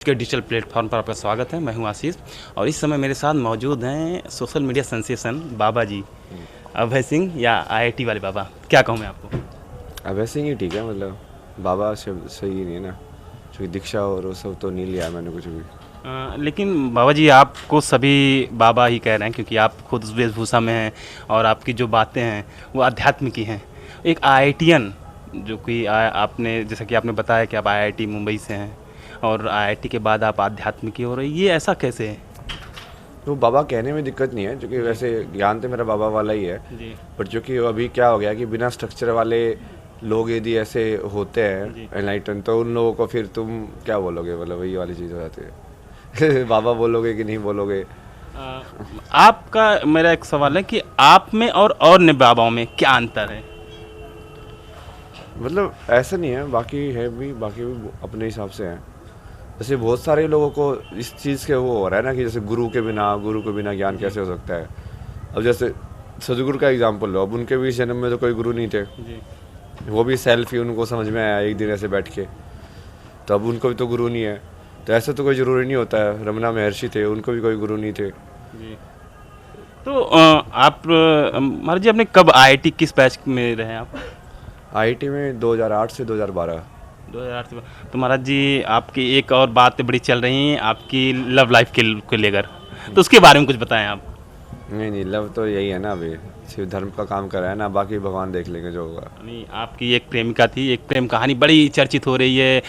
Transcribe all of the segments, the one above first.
के digital platform पर आपका स्वागत है। मैं हूं आशीष और इस समय मेरे साथ मौजूद हैं सोशल मीडिया सेंसेशन बाबा जी, अभय सिंह या आईआईटी वाले बाबा। क्या कहूँ मैं आपको? अभय सिंह ही ठीक है, मतलब बाबा शब्द सही नहीं है ना, क्योंकि दीक्षा और वो सब तो नहीं लिया मैंने कुछ भी। लेकिन बाबा जी आपको सभी बाबा ही कह रहे हैं क्योंकि आप खुद उस वेशभूषा में हैं और आपकी जो बातें हैं वो आध्यात्म की हैं। एक आईआईटीएन जो कि आपने जैसा कि आपने बताया कि आप आईआईटी मुंबई से हैं और आईआईटी के बाद आप आध्यात्म की हो रही, ये ऐसा कैसे है? तो बाबा कहने में दिक्कत नहीं है, क्योंकि वैसे ज्ञान तो मेरा बाबा वाला ही है। जी बट जो कि अभी क्या हो गया कि बिना स्ट्रक्चर वाले लोग यदि ऐसे होते हैं एनलाइटन, तो उन लोगों को फिर तुम क्या बोलोगे, मतलब वही वाली चीज़ हो जाती है। बाबा बोलोगे कि नहीं बोलोगे। आपका मेरा एक सवाल है कि आप में और ने बाबाओं में क्या अंतर है? मतलब ऐसा नहीं है, बाकी भी अपने हिसाब से हैं। जैसे बहुत सारे लोगों को इस चीज़ के वो हो रहा है ना कि जैसे गुरु के बिना ज्ञान कैसे हो सकता है। अब जैसे सदगुरु का एग्जांपल लो, अब उनके भी जन्म में तो कोई गुरु नहीं थे। जी वो भी सेल्फ ही उनको समझ में आया एक दिन ऐसे बैठ के, तो अब उनको भी तो गुरु नहीं है। तो ऐसा तो कोई ज़रूरी नहीं होता है। रमना महर्षि थे, उनको भी कोई गुरु नहीं थे। जी। तो आप महाराज जी आपने कब आईआईटी किस बैच में रहे आप? आईआईटी में 2008 से 2012। 2008 से। तो महाराज जी आपकी एक और बात बड़ी चल रही है आपकी लव लाइफ के लेकर, तो उसके बारे में कुछ बताएं आप। नहीं, लव तो यही है ना, अभी सिर्फ धर्म का काम कर रहा है ना, बाकी भगवान देख लेंगे जो होगा। नहीं, आपकी एक प्रेमिका थी, एक प्रेम कहानी बड़ी चर्चित हो रही है,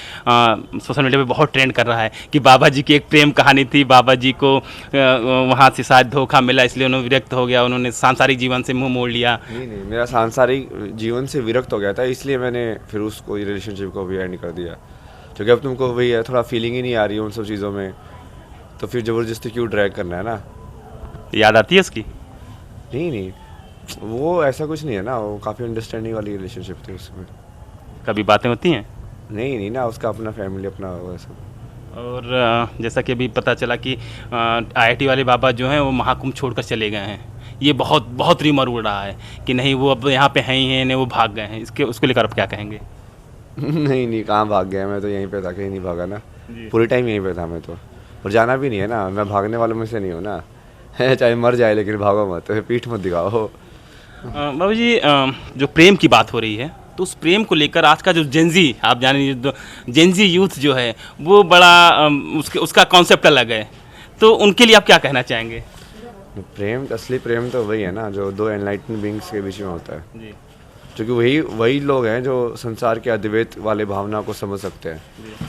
सोशल मीडिया पे बहुत ट्रेंड कर रहा है कि बाबा जी की एक प्रेम कहानी थी, बाबा जी को वहाँ से शायद धोखा मिला इसलिए उन्होंने विरक्त हो गया, उन्होंने सांसारिक जीवन से मुंह मोड़ लिया। नहीं, मेरा सांसारिक जीवन से विरक्त हो गया था, इसलिए मैंने फिर उसको रिलेशनशिप को भी एंड कर दिया। क्योंकि अब तुमको वही है, थोड़ा फीलिंग ही नहीं आ रही है उन सब चीज़ों में, तो फिर ज़बरदस्ती क्यों ड्रैग करना है ना। याद आती है उसकी? नहीं, वो ऐसा कुछ नहीं है ना, वो काफ़ी अंडरस्टैंडिंग वाली रिलेशनशिप थी उसमें। कभी बातें होती हैं? नहीं ना, उसका अपना फैमिली अपना वैसा। और जैसा कि अभी पता चला कि आईआईटी वाले बाबा जो हैं वो महाकुंभ छोड़कर चले गए हैं, ये बहुत बहुत रिमर उड़ रहा है कि नहीं वो अब यहाँ पे हैं ही हैं, नहीं वो भाग गए हैं, इसके उसको लेकर आप क्या कहेंगे? नहीं, कहाँ भाग गया, मैं तो यहीं पे था, कहीं नहीं भागा ना। जी। पूरे टाइम यहीं पे था मैं तो, और जाना भी नहीं है ना, मैं भागने वालों में से नहीं हूँ ना। चाहे मर जाए लेकिन भागो मत, पीठ मत दिखाओ। बाबू जी जो प्रेम की बात हो रही है तो उस प्रेम को लेकर आज का जो जेंजी, आप जाने जेंजी यूथ जो है वो बड़ा उसका कॉन्सेप्ट अलग है, तो उनके लिए आप क्या कहना चाहेंगे? प्रेम, असली प्रेम तो वही है ना जो दो एनलाइटन बींग्स के बीच में होता है, जी क्योंकि वही लोग हैं जो संसार के अद्वैत वाले भावना को समझ सकते हैं। जी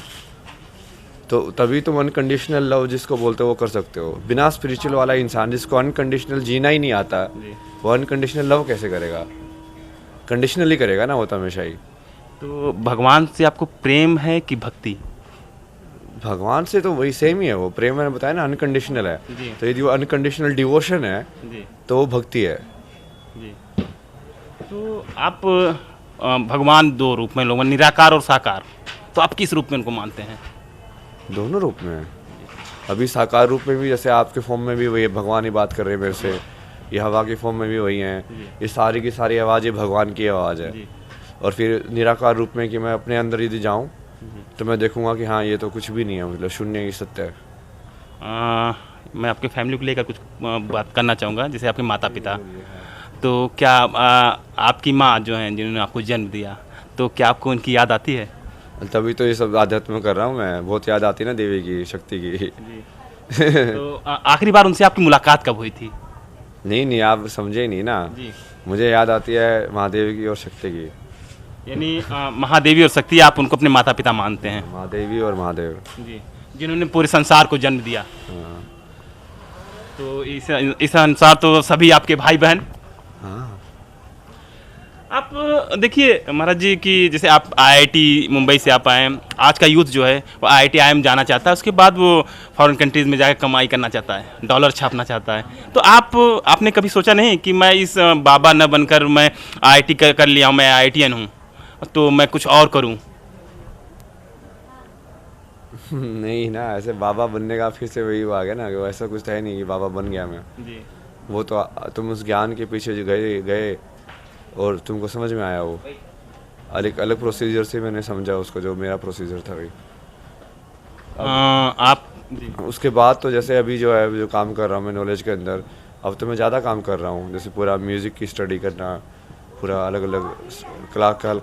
तो तभी तुम अनकंडीशनल लव जिसको बोलते हो वो कर सकते हो। बिना स्पिरिचुअल वाला इंसान जिसको अनकंडीशनल जीना ही नहीं आता, जी। वो अनकंडीशनल लव कैसे करेगा? कंडीशनली करेगा ना वो तो हमेशा ही। तो भगवान से आपको प्रेम है कि भक्ति? भगवान से तो वही सेम ही है, वो प्रेम मैंने बताया ना अनकंडीशनल है। जी तो यदि वो अनकंडीशनल डिवोशन है जी तो वो भक्ति है। जी। तो आप भगवान दो रूप में लोग, निराकार और साकार, तो आप किस रूप में उनको मानते हैं? दोनों रूप में है। अभी साकार रूप में भी जैसे आपके फॉर्म में भी वही भगवान ही बात कर रहे हैं मेरे से, ये हवा के फॉर्म में भी वही हैं, ये सारी की सारी आवाज़ ये भगवान की आवाज़ है। जी और फिर निराकार रूप में कि मैं अपने अंदर यदि जाऊँ तो मैं देखूंगा कि हाँ ये तो कुछ भी नहीं है, मतलब शून्य ही सत्य है। मैं आपके फैमिली को लेकर कुछ बात करना चाहूँगा, जैसे आपके माता पिता, तो क्या आपकी माँ जो हैं जिन्होंने आपको जन्म दिया, तो क्या आपको उनकी याद आती है? तभी तो ये सब आध्यात्म कर रहा हूँ मैं, बहुत याद आती है ना देवी की शक्ति की। जी। तो आखिरी बार उनसे आपकी मुलाकात कब हुई थी? नहीं, आप समझे ही नहीं ना। जी। मुझे याद आती है महादेवी की और शक्ति की। यानी महादेवी और शक्ति आप उनको अपने माता पिता मानते हैं? महादेवी और महादेव। जी। जिन्होंने पूरे संसार को जन्म दिया। हाँ। तो इस अनुसार तो सभी आपके भाई बहन। हाँ। आप देखिए महाराज जी कि जैसे आप आईआईटी मुंबई से आप आए, आज का यूथ जो है वो आईआईटी आईएम जाना चाहता है, उसके बाद वो फॉरेन कंट्रीज़ में जाकर कमाई करना चाहता है, डॉलर छापना चाहता है। तो आपने कभी सोचा नहीं कि मैं इस बाबा न बनकर मैं आईआईटी कर लिया हूँ, मैं आईआईटीएन हूँ, तो मैं कुछ और करूँ? नहीं ना, ऐसे बाबा बनने का फिर से वही आ गया ना, कि वो ऐसा कुछ है नहीं कि बाबा बन गया मैं। जी वो तो तुम उस ज्ञान के पीछे जो गए गए और तुमको समझ में आया, वो अलग अलग प्रोसीजर से मैंने समझा उसको, जो मेरा प्रोसीजर था भाई। आप जी उसके बाद तो जैसे अभी जो है जो काम कर रहा हूँ मैं नॉलेज के अंदर, अब तो मैं ज़्यादा काम कर रहा हूँ, जैसे पूरा म्यूज़िक की स्टडी करना, पूरा अलग अलग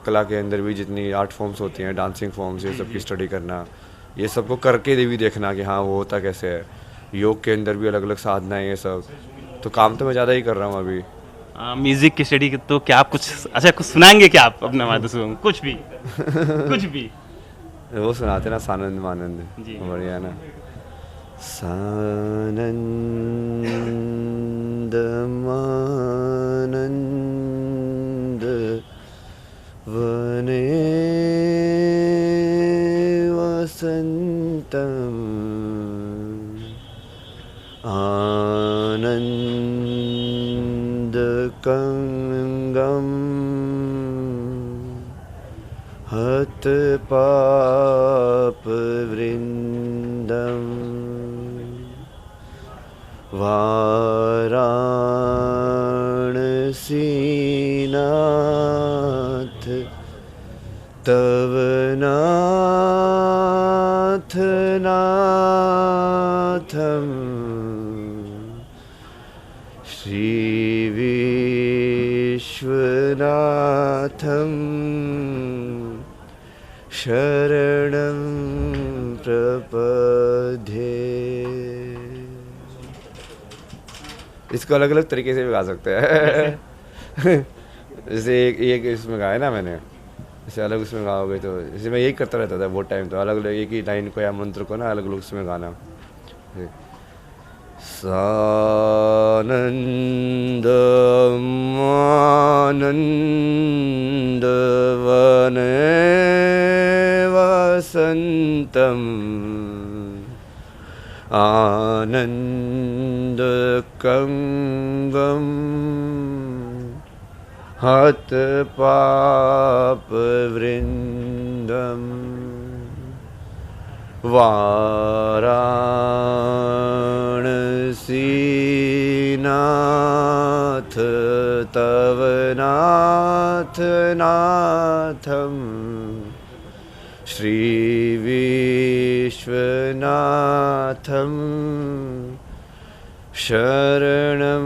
कला के अंदर भी जितनी आर्ट फॉर्म्स होती हैं, डांसिंग फॉर्म्स, ये सब की स्टडी करना, ये सबको करके भी देखना कि हाँ वो होता कैसे है। योग के अंदर भी अलग अलग साधनाएं, ये सब तो काम तो मैं ज़्यादा ही कर रहा हूँ अभी। म्यूजिक की स्टडी तो क्या आप कुछ अच्छा कुछ सुनाएंगे क्या आप अपने माध्यम से कुछ भी कुछ भी वो सुनाते ना सानंद मानंद, जी। बढ़िया ना। सानंद मानंद वने वसंतम आनंद कंगम हत पाप वृंदम वाराणसीनाथ तव नाथ नाथम श्री विश्वनाथम शरणं प्रपद्ये। इसको अलग अलग तरीके से भी गा सकते हैं। जैसे एक इसमें गाया ना मैंने, जैसे अलग उसमें गाओगे तो जैसे मैं यही करता रहता था वो टाइम, तो अलग अलग एक ही लाइन को या मंत्र को ना अलग अलग उसमें गाना। सानंद मानंद वने वसंतम आनंद कंगम हत पाप वृंदम वाराणसीनाथ तव नाथ नाथम श्री विश्वनाथम शरणं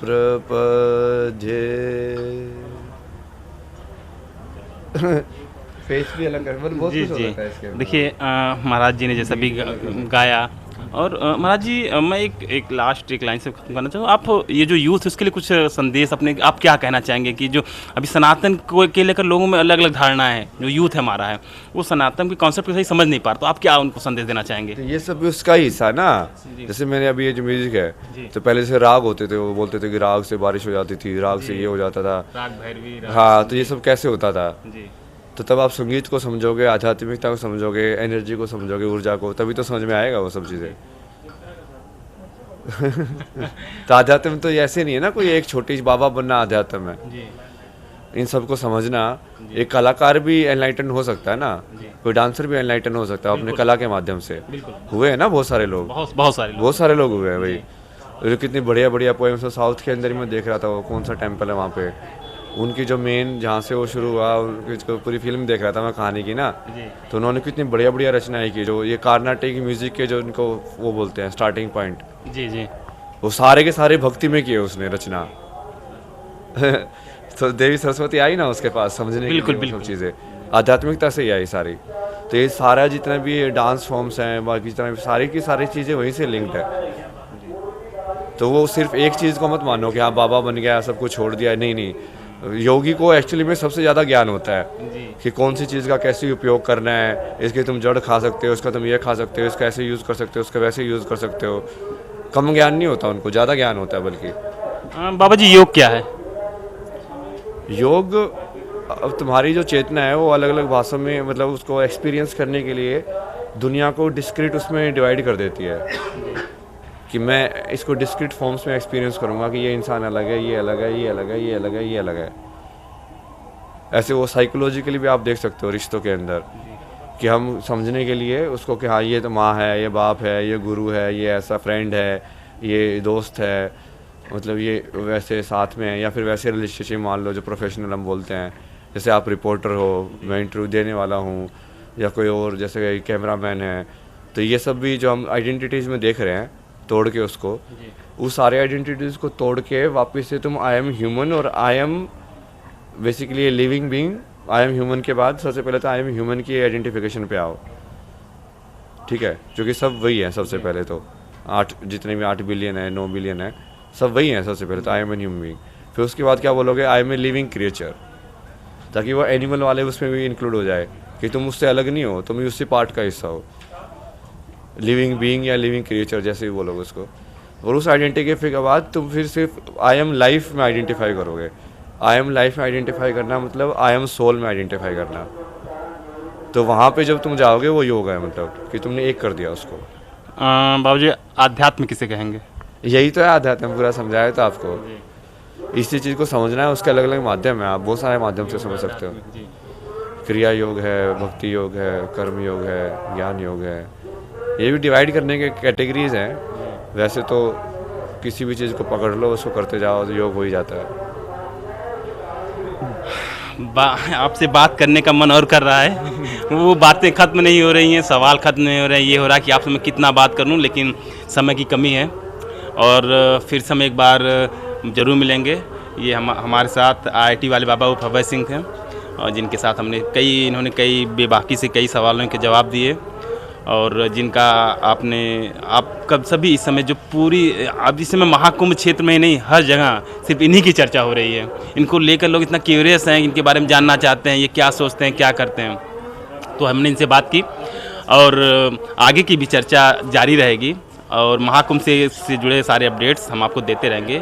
प्रपद्ये। फेस भी अलग कर, मतलब बहुत जी कुछ हो जी सकता है इसके अंदर। देखिए महाराज जी ने जैसा भी गाया और महाराज जी मैं एक लास्ट एक लाइन से खत्म करना चाहूँ। आप ये जो यूथ है उसके लिए कुछ संदेश अपने आप क्या कहना चाहेंगे कि जो अभी सनातन को के लेकर लोगों में अलग अलग धारणाएं हैं, जो यूथ है हमारा है वो सनातन के कॉन्सेप्ट को सही समझ नहीं पा रहा, तो आप क्या उनको संदेश देना चाहेंगे? तो ये सब भी उसका ही हिस्सा है ना। जैसे मैंने अभी ये जो म्यूजिक है, तो पहले से राग होते थे, वो बोलते थे कि राग से बारिश हो जाती थी, राग से ये हो जाता था, राग भैरवी हाँ, तो ये सब कैसे होता था। जी तो तब आप संगीत को समझोगे, आध्यात्मिकता को समझोगे, एनर्जी को समझोगे, ऊर्जा को, तभी तो समझ में आएगा वो सब चीज़ें। तो अध्यात्म तो ऐसे नहीं है ना कोई एक छोटी सी बाबा बनना अध्यात्म है। जी इन सबको समझना, एक कलाकार भी एनलाइटन हो सकता है ना, कोई डांसर भी एनलाइटन हो सकता है अपने कला के माध्यम से। हुए हैं ना बहुत सारे लोग, बहुत सारे लोग हुए हैं भाई। जो कितनी बढ़िया बढ़िया पोएम्स साउथ के अंदर मैं देख रहा था, वो कौन सा टेम्पल है वहाँ पे, उनकी जो मेन जहाँ से वो शुरू हुआ, उनकी पूरी फिल्म देख रहा था मैं कहानी की ना, तो उन्होंने कितनी बढ़िया बढ़िया रचनाएं की, जो ये कार्नाटिक म्यूजिक के जो इनको वो बोलते हैं स्टार्टिंग पॉइंट, जी जी वो सारे के सारे भक्ति में किए उसने रचना। तो देवी सरस्वती आई ना उसके पास समझने के लिए वो सब चीज़ें आध्यात्मिकता से ही आई सारी। तो ये सारा जितना भी डांस फॉर्म्स हैं, बाकी जितना भी सारी की सारी चीज़ें वहीं से लिंक्ड है। तो वो सिर्फ एक चीज़ को मत मानो कि हाँ बाबा बन गया सब कुछ छोड़ दिया, नहीं नहीं। योगी को एक्चुअली में सबसे ज़्यादा ज्ञान होता है कि कौन सी चीज़ का कैसे उपयोग करना है, इसके तुम जड़ खा सकते हो, इसका तुम ये खा सकते हो, इसका ऐसे यूज़ कर सकते हो, उसका वैसे यूज़ कर सकते हो। कम ज्ञान नहीं होता उनको, ज़्यादा ज्ञान होता है बल्कि। बाबा जी योग क्या है? योग अब तुम्हारी जो चेतना है वो अलग अलग भाषा में, मतलब उसको एक्सपीरियंस करने के लिए दुनिया को डिस्क्रीट उसमें डिवाइड कर देती है कि मैं इसको डिस्क्रीट फॉर्म्स में एक्सपीरियंस करूँगा कि ये इंसान अलग है, ये अलग है, ये अलग है, ये अलग है, ये अलग है। ऐसे वो साइकोलॉजिकली भी आप देख सकते हो रिश्तों के अंदर कि हम समझने के लिए उसको कि हाँ ये तो माँ है, ये बाप है, ये गुरु है, ये ऐसा फ्रेंड है, ये दोस्त है, मतलब ये वैसे साथ में है, या फिर वैसे रिलेशनशिप मान लो जो प्रोफेशनल हम बोलते हैं, जैसे आप रिपोर्टर हो, मैं इंटरव्यू देने वाला हूँ, या कोई और जैसे कैमरामैन है, तो ये सब भी जो हम आइडेंटिटीज़ में देख रहे हैं तोड़ के उसको, उस सारे आइडेंटिटीज़ को तोड़ के वापस से तुम आई एम ह्यूमन और I am basically a living being, I am human के बाद सबसे पहले तो आई एम ह्यूमन की आइडेंटिफिकेशन पे आओ, ठीक है, जो कि सब वही है सबसे पहले तो, 8 जितने भी 8 बिलियन है 9 बिलियन है सब वही हैं सबसे पहले तो, I am an human being. फिर उसके बाद क्या बोलोगे, I am a living creature, ताकि वो एनिमल वाले उसमें भी इंक्लूड हो जाए कि तुम उससे अलग नहीं हो, तुम उससे पार्ट का हिस्सा हो, लिविंग बीइंग या लिविंग क्रिएचर जैसे भी बोलोगे उसको। और उस आइडेंटिफाई के बाद तुम फिर सिर्फ आई एम लाइफ में आइडेंटिफाई करोगे। आई एम लाइफ में आइडेंटिफाई करना मतलब आई एम सोल में आइडेंटिफाई करना, तो वहाँ पे जब तुम जाओगे वो योग है, मतलब कि तुमने एक कर दिया उसको। बाबूजी आध्यात्म किसे कहेंगे? यही तो है अध्यात्म, पूरा समझाया तो आपको। इसी चीज़ को समझना है, उसके अलग अलग माध्यम है, आप बहुत सारे माध्यम से समझ सकते हो। क्रिया योग है, भक्ति योग है, कर्म योग है, ज्ञान योग है, ये भी डिवाइड करने के कैटेगरीज हैं। वैसे तो किसी भी चीज़ को पकड़ लो, उसको करते जाओ तो योग हो ही जाता है। आपसे बात करने का मन और कर रहा है, वो बातें ख़त्म नहीं हो रही हैं, सवाल ख़त्म नहीं हो रहे हैं, ये हो रहा है कि आपसे मैं कितना बात कर लूँ, लेकिन समय की कमी है। और फिर से हम एक बार ज़रूर मिलेंगे। ये हमारे साथ IIT वाले बाबा भव्य सिंह हैं, और जिनके साथ इन्होंने कई बेबाकी से कई सवालों के जवाब दिए, और जिनका आपका सभी इस समय जो पूरी अब इस समय महाकुंभ क्षेत्र में ही नहीं, हर जगह सिर्फ इन्हीं की चर्चा हो रही है। इनको लेकर लोग इतना क्यूरियस हैं, इनके बारे में जानना चाहते हैं, ये क्या सोचते हैं, क्या करते हैं। तो हमने इनसे बात की, और आगे की भी चर्चा जारी रहेगी, और महाकुंभ से जुड़े सारे अपडेट्स हम आपको देते रहेंगे।